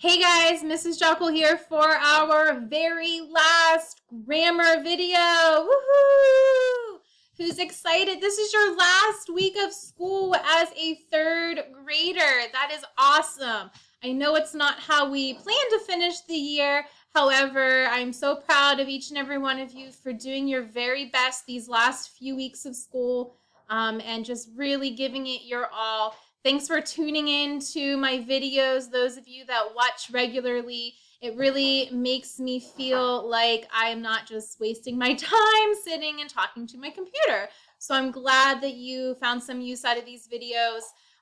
Hey guys, Mrs. Jockel here for our very last grammar video. Woohoo! Who's excited? This is your last week of school as a third grader. That is awesome. I know it's not how we plan to finish the year. However, I'm so proud of each and every one of you for doing your very best these last few weeks of school and just really giving it your all. Thanks for tuning in to my videos, those of you that watch regularly. It really makes me feel like I'm not just wasting my time sitting and talking to my computer. So I'm glad that you found some use out of these videos.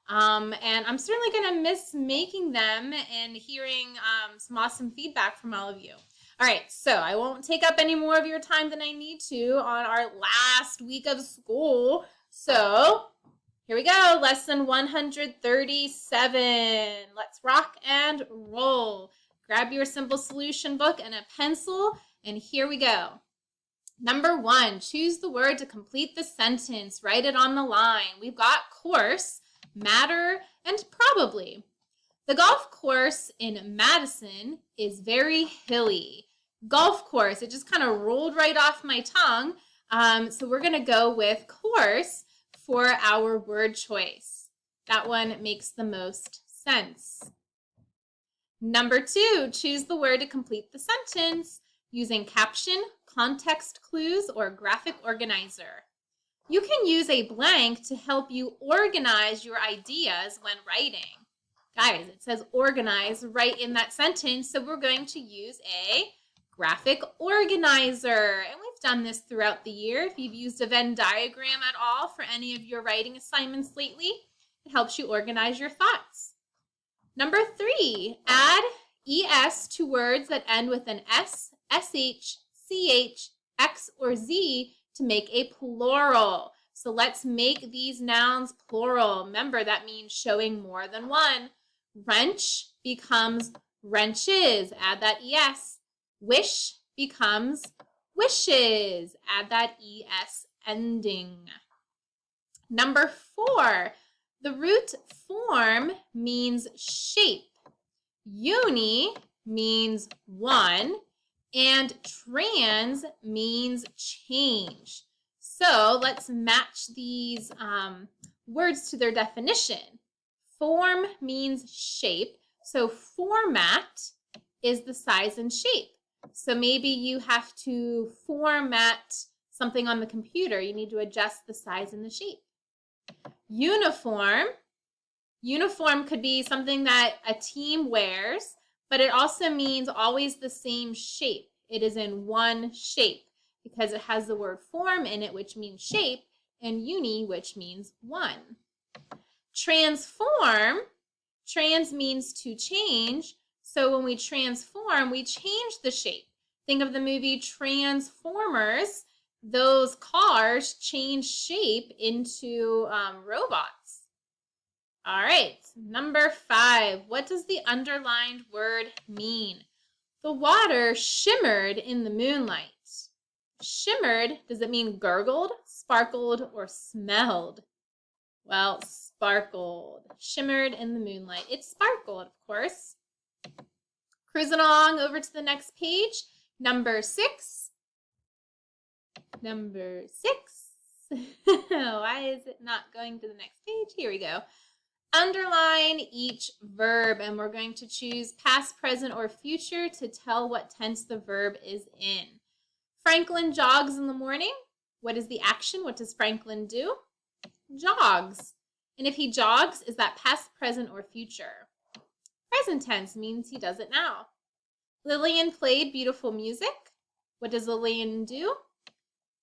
And I'm certainly going to miss making them and hearing some awesome feedback from all of you. All right, so I won't take up any more of your time than I need to on our last week of school. So here we go, lesson 137. Let's rock and roll. Grab your simple solution book and a pencil, and here we go. Number 1, choose the word to complete the sentence. Write it on the line. We've got course, matter, and probably. The golf course in Madison is very hilly. Golf course, it just kind of rolled right off my tongue. So we're going to go with course for our word choice. That one makes the most sense. Number 2, choose the word to complete the sentence using caption, context clues, or graphic organizer. You can use a blank to help you organize your ideas when writing. Guys, it says organize right in that sentence, so we're going to use a graphic organizer. And we've done this throughout the year. If you've used a Venn diagram at all for any of your writing assignments lately, it helps you organize your thoughts. Number 3, add ES to words that end with an S, SH, CH, X, or Z to make a plural. So let's make these nouns plural. Remember, that means showing more than one. Wrench becomes wrenches. Add that ES. Wish becomes wishes. Add that ES ending. Number 4, the root form means shape. Uni means one, and trans means change. So let's match these words to their definition. Form means shape, so format is the size and shape. So maybe you have to format something on the computer. You need to adjust the size and the shape. Uniform. Uniform could be something that a team wears, but it also means always the same shape. It is in one shape because it has the word form in it, which means shape, and uni, which means one. Transform. Trans means to change. So when we transform, we change the shape. Think of the movie Transformers. Those cars change shape into robots. All right, number 5. What does the underlined word mean? The water shimmered in the moonlight. Shimmered, does it mean gurgled, sparkled, or smelled? Well, sparkled. Shimmered in the moonlight. It sparkled, of course. Cruising along over to the next page. Number 6. Number 6. Why is it not going to the next page? Here we go. Underline each verb, and we're going to choose past, present, or future to tell what tense the verb is in. Franklin jogs in the morning. What is the action? What does Franklin do? Jogs. And if he jogs, is that past, present, or future? Present tense means he does it now. Lillian played beautiful music. What does Lillian do?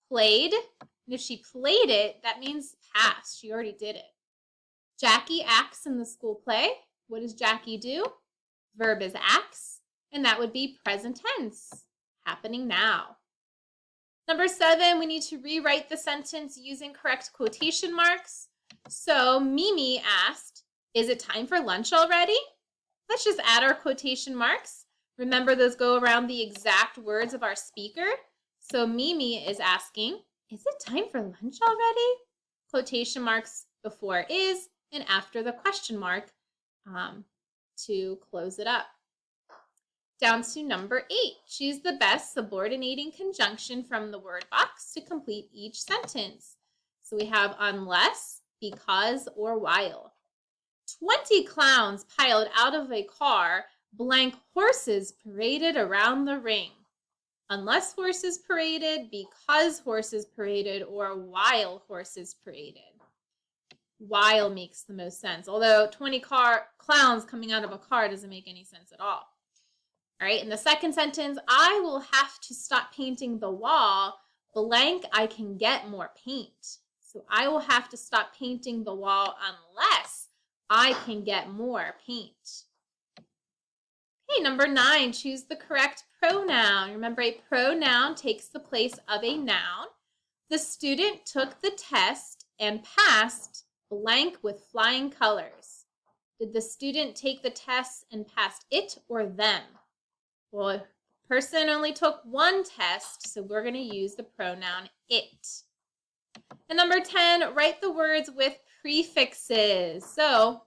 Played. And if she played it, that means past. She already did it. Jackie acts in the school play. What does Jackie do? Verb is acts, and that would be present tense, happening now. Number 7, we need to rewrite the sentence using correct quotation marks. So Mimi asked, is it time for lunch already? Let's just add our quotation marks. Remember, those go around the exact words of our speaker. So Mimi is asking, is it time for lunch already? Quotation marks before is and after the question mark to close it up. Down to number 8. Choose the best subordinating conjunction from the word box to complete each sentence. So we have unless, because, or while. 20 clowns piled out of a car, blank horses paraded around the ring. Unless horses paraded, because horses paraded, or while horses paraded. While makes the most sense, although 20 clowns coming out of a car doesn't make any sense at all. All right, in the second sentence, I will have to stop painting the wall, blank, I can get more paint. So I will have to stop painting the wall unless I can get more paint. Okay, number 9, choose the correct pronoun. Remember, a pronoun takes the place of a noun. The student took the test and passed blank with flying colors. Did the student take the test and passed it or them? Well, a person only took one test, so we're going to use the pronoun it. And number 10, write the words with prefixes. So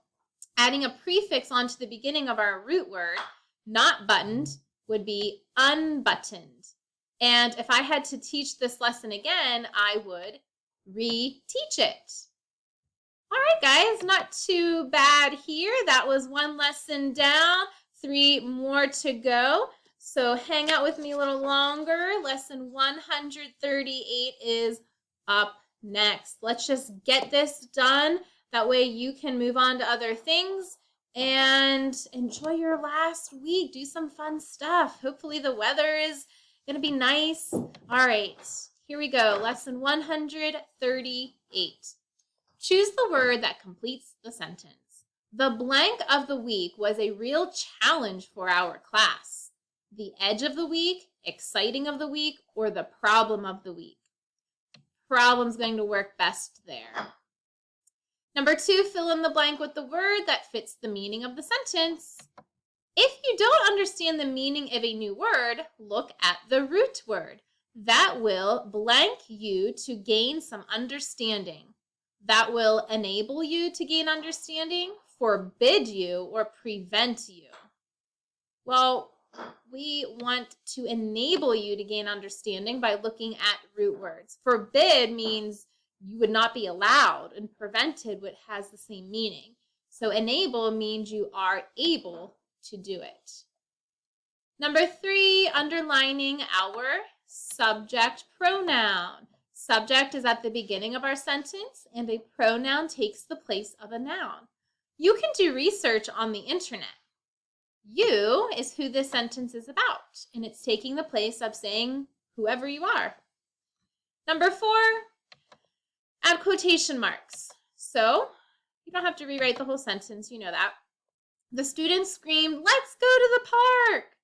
adding a prefix onto the beginning of our root word, not buttoned, would be unbuttoned. And if I had to teach this lesson again, I would re-teach it. All right, guys, not too bad here. That was one lesson down, 3 more to go. So hang out with me a little longer. Lesson 138 is up next. Let's just get this done. That way you can move on to other things and enjoy your last week. Do some fun stuff. Hopefully the weather is going to be nice. All right, here we go. Lesson 138. Choose the word that completes the sentence. The blank of the week was a real challenge for our class. The edge of the week, exciting of the week, or the problem of the week. Problem's going to work best there. Number 2, fill in the blank with the word that fits the meaning of the sentence. If you don't understand the meaning of a new word, look at the root word. That will blank you to gain some understanding. That will enable you to gain understanding, forbid you, or prevent you. Well, we want to enable you to gain understanding by looking at root words. Forbid means you would not be allowed, and prevented has the same meaning. So enable means you are able to do it. Number 3, underlining our subject pronoun. Subject is at the beginning of our sentence, and a pronoun takes the place of a noun. You can do research on the internet. You is who this sentence is about, and it's taking the place of saying whoever you are. Number 4, add quotation marks. So you don't have to rewrite the whole sentence, you know that. The students screamed, "Let's go to the park."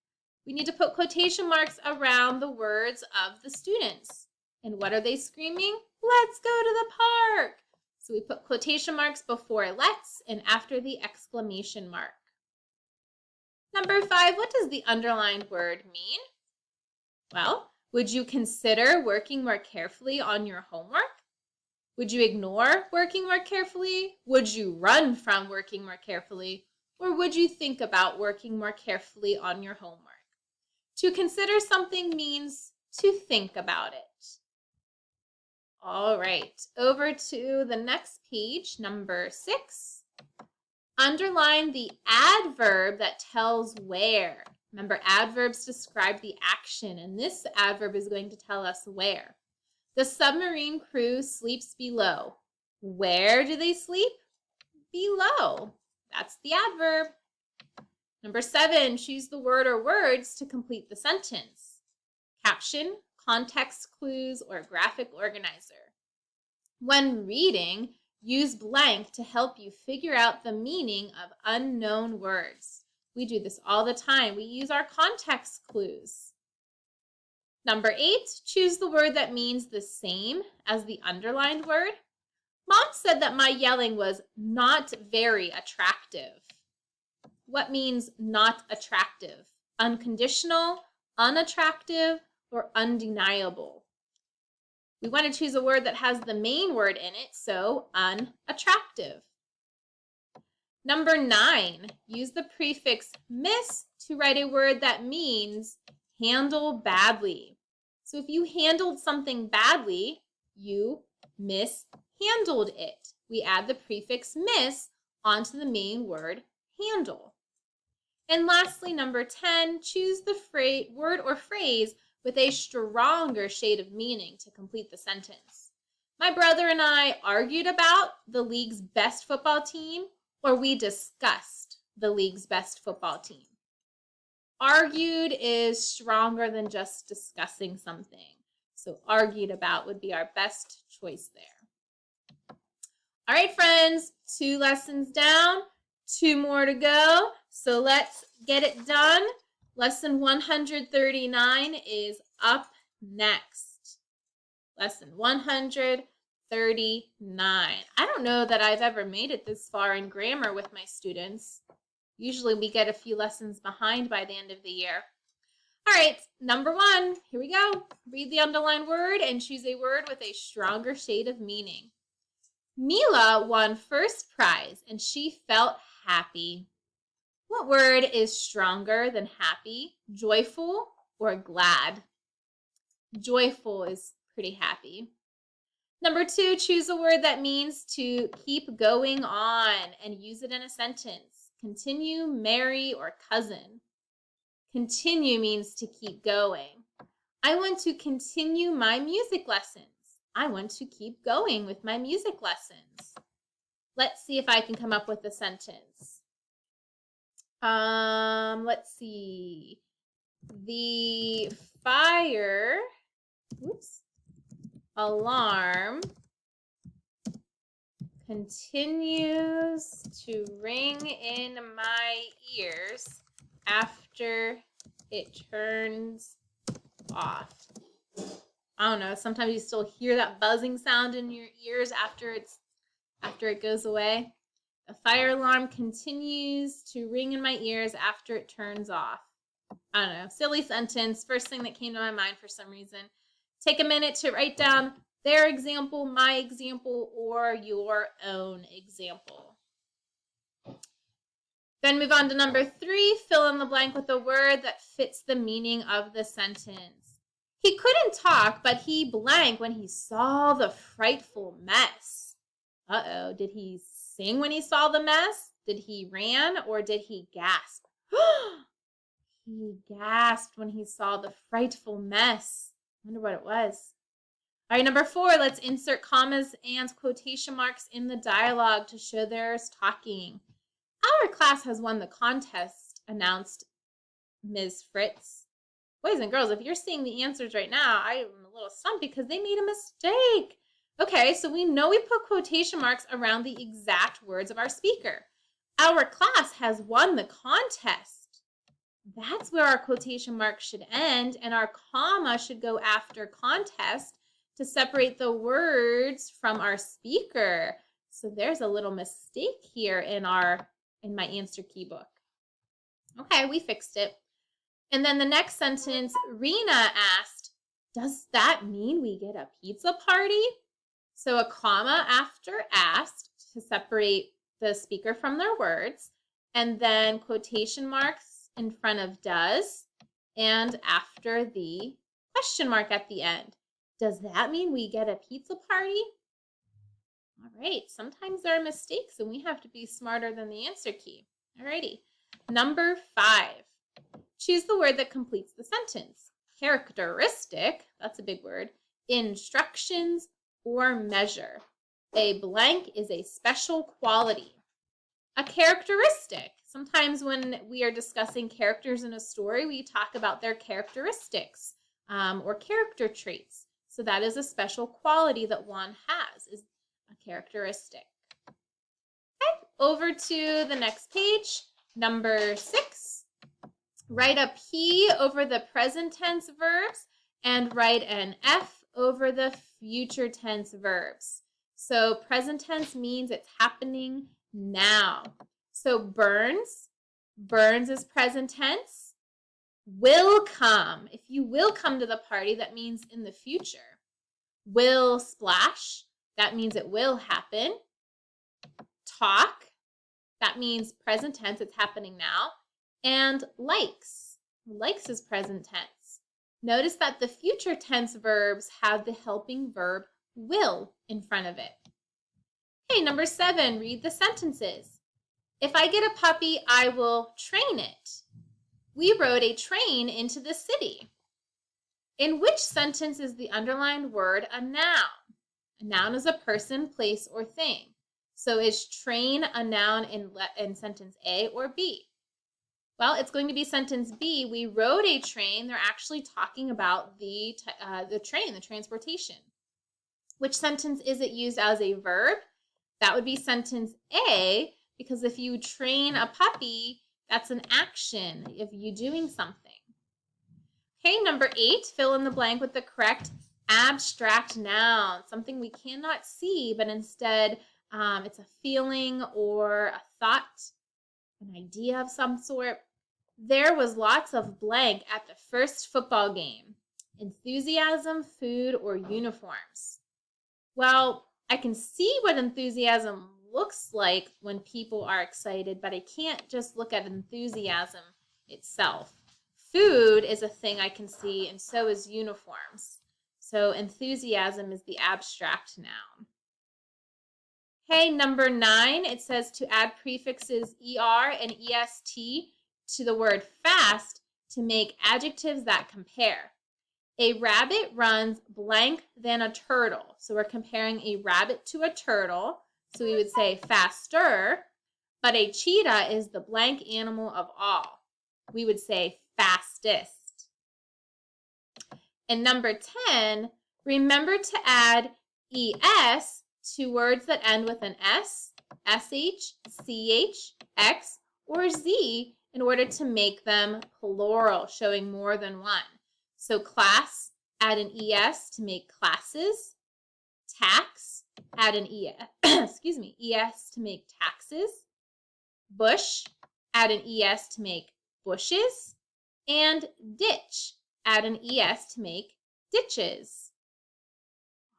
We need to put quotation marks around the words of the students. And what are they screaming? Let's go to the park. So we put quotation marks before let's and after the exclamation mark. Number 5, what does the underlined word mean? Well, would you consider working more carefully on your homework? Would you ignore working more carefully? Would you run from working more carefully? Or would you think about working more carefully on your homework? To consider something means to think about it. All right, over to the next page, number 6. Underline the adverb that tells where. Remember, adverbs describe the action, and this adverb is going to tell us where. The submarine crew sleeps below. Where do they sleep? Below. That's the adverb. Number 7, choose the word or words to complete the sentence. Caption, context clues, or graphic organizer. When reading, use blank to help you figure out the meaning of unknown words. We do this all the time. We use our context clues. Number 8, choose the word that means the same as the underlined word. Mom said that my yelling was not very attractive. What means not attractive? Unconditional, unattractive, or undeniable? We want to choose a word that has the main word in it, so unattractive. Number 9, use the prefix miss to write a word that means handle badly. So if you handled something badly, you mishandled it. We add the prefix mis onto the main word handle. And lastly, number 10, choose the word or phrase with a stronger shade of meaning to complete the sentence. My brother and I argued about the league's best football team, or we discussed the league's best football team. Argued is stronger than just discussing something. So argued about would be our best choice there. All right, friends, 2 lessons down, 2 more to go. So let's get it done. Lesson 139 is up next. Lesson 139. I don't know that I've ever made it this far in grammar with my students. Usually we get a few lessons behind by the end of the year. All right, number 1, here we go. Read the underlined word and choose a word with a stronger shade of meaning. Mila won first prize and she felt happy. What word is stronger than happy? Joyful or glad? Joyful is pretty happy. Number 2, choose a word that means to keep going on and use it in a sentence. Continue, marry, or cousin. Continue means to keep going. I want to continue my music lessons. I want to keep going with my music lessons. Let's see if I can come up with a sentence. Let's see. The fire alarm continues to ring in my ears after it turns off. I don't know, sometimes you still hear that buzzing sound in your ears after it goes away. A fire alarm continues to ring in my ears after it turns off. I don't know, silly sentence, first thing that came to my mind for some reason. Take a minute to write down their example, my example, or your own example. Then move on to number 3, fill in the blank with a word that fits the meaning of the sentence. He couldn't talk, but he blank when he saw the frightful mess. Uh-oh, did he sing when he saw the mess? Did he ran or did he gasp? He gasped when he saw the frightful mess. I wonder what it was. All right, number 4, let's insert commas and quotation marks in the dialogue to show there's talking. Our class has won the contest, announced Ms. Fritz. Boys and girls, if you're seeing the answers right now, I am a little stumped because they made a mistake. Okay, so we know we put quotation marks around the exact words of our speaker. Our class has won the contest. That's where our quotation mark should end, and our comma should go after contest to separate the words from our speaker. So there's a little mistake here in my answer key book. Okay, we fixed it. And then the next sentence, Rena asked, does that mean we get a pizza party? So a comma after asked to separate the speaker from their words, and then quotation marks in front of does and after the question mark at the end. Does that mean we get a pizza party? All right, sometimes there are mistakes and we have to be smarter than the answer key. All righty, number 5. Choose the word that completes the sentence. Characteristic, that's a big word, instructions, or measure. A blank is a special quality. A characteristic. Sometimes when we are discussing characters in a story, we talk about their characteristics or character traits. So that is a special quality that one has, is a characteristic. Okay, over to the next page, number 6. Write a P over the present tense verbs and write an F over the future tense verbs. So present tense means it's happening now. So burns is present tense. Will come. If you will come to the party, that means in the future. Will splash. That means it will happen. Talk. That means present tense, it's happening now. And likes. Likes is present tense. Notice that the future tense verbs have the helping verb will in front of it. Okay, number 7, read the sentences. If I get a puppy, I will train it. We rode a train into the city. In which sentence is the underlined word a noun? A noun is a person, place, or thing. So is train a noun in sentence A or B? Well, it's going to be sentence B. We rode a train. They're actually talking about the train, the transportation. Which sentence is it used as a verb? That would be sentence A, because if you train a puppy, that's an action of you doing something. Okay, number 8, fill in the blank with the correct abstract noun, something we cannot see, but instead it's a feeling or a thought, an idea of some sort. There was lots of blank at the first football game. Enthusiasm, food, or uniforms. Well, I can see what enthusiasm looks like when people are excited, but I can't just look at enthusiasm itself. Food is a thing I can see, and so is uniforms. So enthusiasm is the abstract noun. Okay, number 9, it says to add prefixes er and est to the word fast to make adjectives that compare. A rabbit runs blank than a turtle. So we're comparing a rabbit to a turtle. So we would say faster, but a cheetah is the blank animal of all. We would say fastest. And number 10, remember to add es to words that end with an s, sh, ch, x, or z in order to make them plural, showing more than one. So class, add an es to make classes. Tax, add an es to make taxes. Bush, add an es to make bushes. And ditch, add an es to make ditches.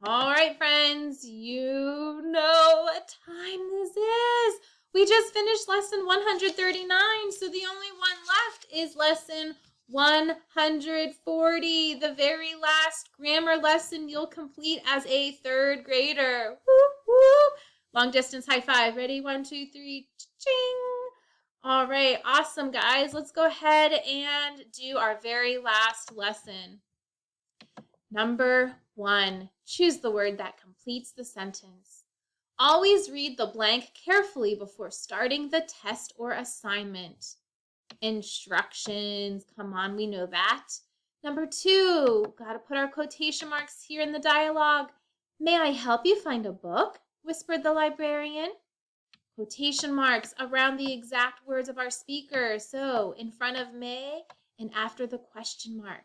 All right, friends, you know what time this is. We just finished lesson 139, so the only one left is lesson 140, the very last grammar lesson you'll complete as a 3rd grader. Woo, woo. Long distance high five. Ready? 1, 2, 3, ching. All right, awesome, guys. Let's go ahead and do our very last lesson. Number 1, choose the word that completes the sentence. Always read the blank carefully before starting the test or assignment. Instructions, come on, we know that. Number 2, gotta put our quotation marks here in the dialogue. May I help you find a book? Whispered the librarian. Quotation marks around the exact words of our speaker, so in front of may and after the question mark.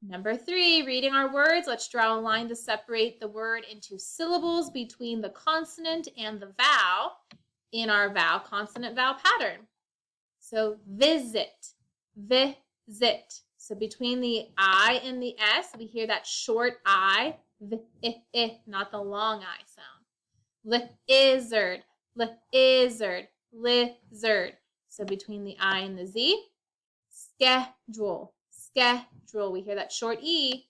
Number 3, reading our words, let's draw a line to separate the word into syllables between the consonant and the vowel in our vowel consonant vowel pattern. So visit, visit. So between the I and the S, we hear that short I, not the long I sound. Lizard, lizard, lizard. So between the I and the Z, schedule, schedule. We hear that short E,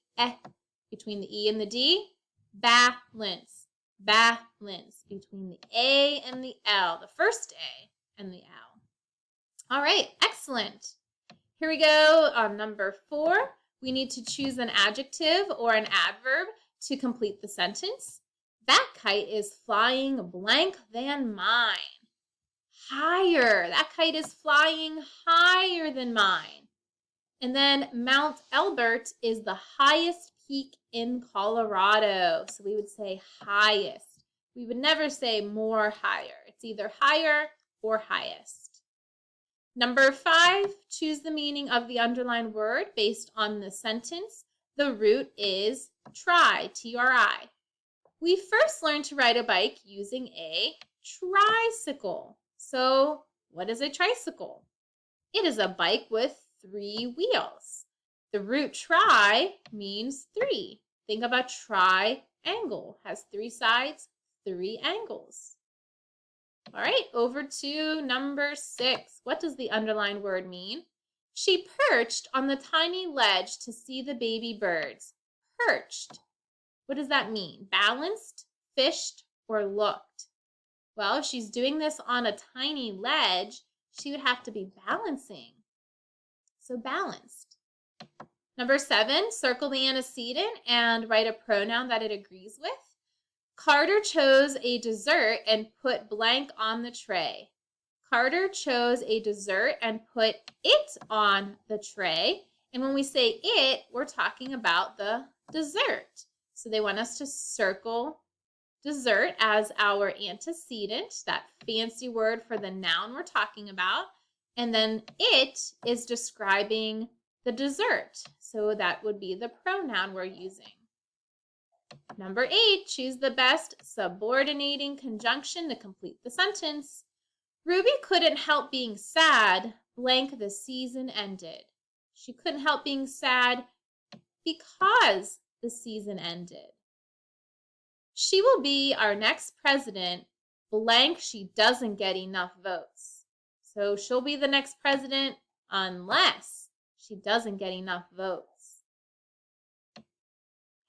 between the E and the D, balance, balance. Between the A and the L, the first A and the L. All right, excellent. Here we go on number 4. We need to choose an adjective or an adverb to complete the sentence. That kite is flying blank than mine. Higher. That kite is flying higher than mine. And then Mount Elbert is the highest peak in Colorado. So we would say highest. We would never say more higher. It's either higher or highest. Number 5, choose the meaning of the underlined word based on the sentence. The root is try, T-R-I. We first learned to ride a bike using a tricycle. So what is a tricycle? It is a bike with 3 wheels. The root tri means 3. Think of a triangle. Has 3 sides, 3 angles. All right, over to number 6. What does the underlined word mean? She perched on the tiny ledge to see the baby birds. Perched. What does that mean? Balanced, fished, or looked? Well, if she's doing this on a tiny ledge, she would have to be balancing. So balanced. Number 7, circle the antecedent and write a pronoun that it agrees with. Carter chose a dessert and put blank on the tray. Carter chose a dessert and put it on the tray. And when we say it, we're talking about the dessert. So they want us to circle dessert as our antecedent, that fancy word for the noun we're talking about. And then it is describing the dessert. So that would be the pronoun we're using. Number 8, choose the best subordinating conjunction to complete the sentence. Ruby couldn't help being sad, blank the season ended. She couldn't help being sad because the season ended. She will be our next president, blank she doesn't get enough votes. So she'll be the next president unless she doesn't get enough votes.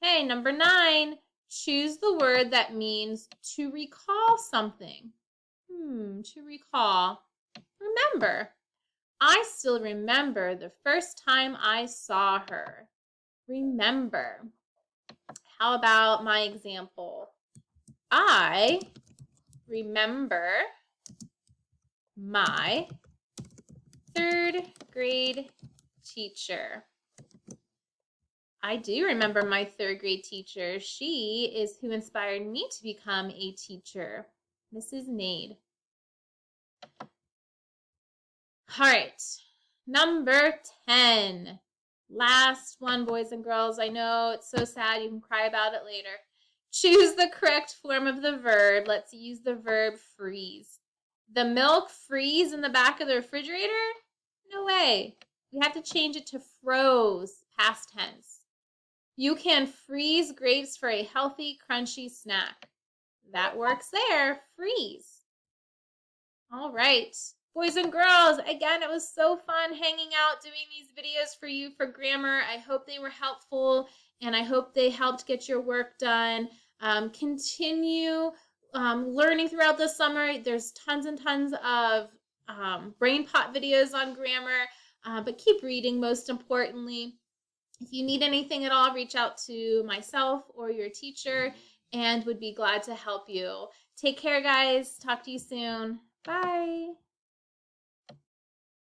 Okay, number 9, choose the word that means to recall something. To recall. Remember. I still remember the first time I saw her. Remember. How about my example? I remember my 3rd grade teacher. I do remember my 3rd grade teacher. She is who inspired me to become a teacher, Mrs. Nade. All right, number 10. Last one, boys and girls. I know it's so sad. You can cry about it later. Choose the correct form of the verb. Let's use the verb freeze. The milk freeze in the back of the refrigerator? No way. We have to change it to froze, past tense. You can freeze grapes for a healthy, crunchy snack. That works there. Freeze. All right. Boys and girls, again, it was so fun hanging out, doing these videos for you for grammar. I hope they were helpful, and I hope they helped get your work done. Continue learning throughout the summer. There's tons and tons of brain pot videos on grammar, but keep reading most importantly. If you need anything at all, reach out to myself or your teacher, and would be glad to help you. Take care, guys. Talk to you soon. Bye.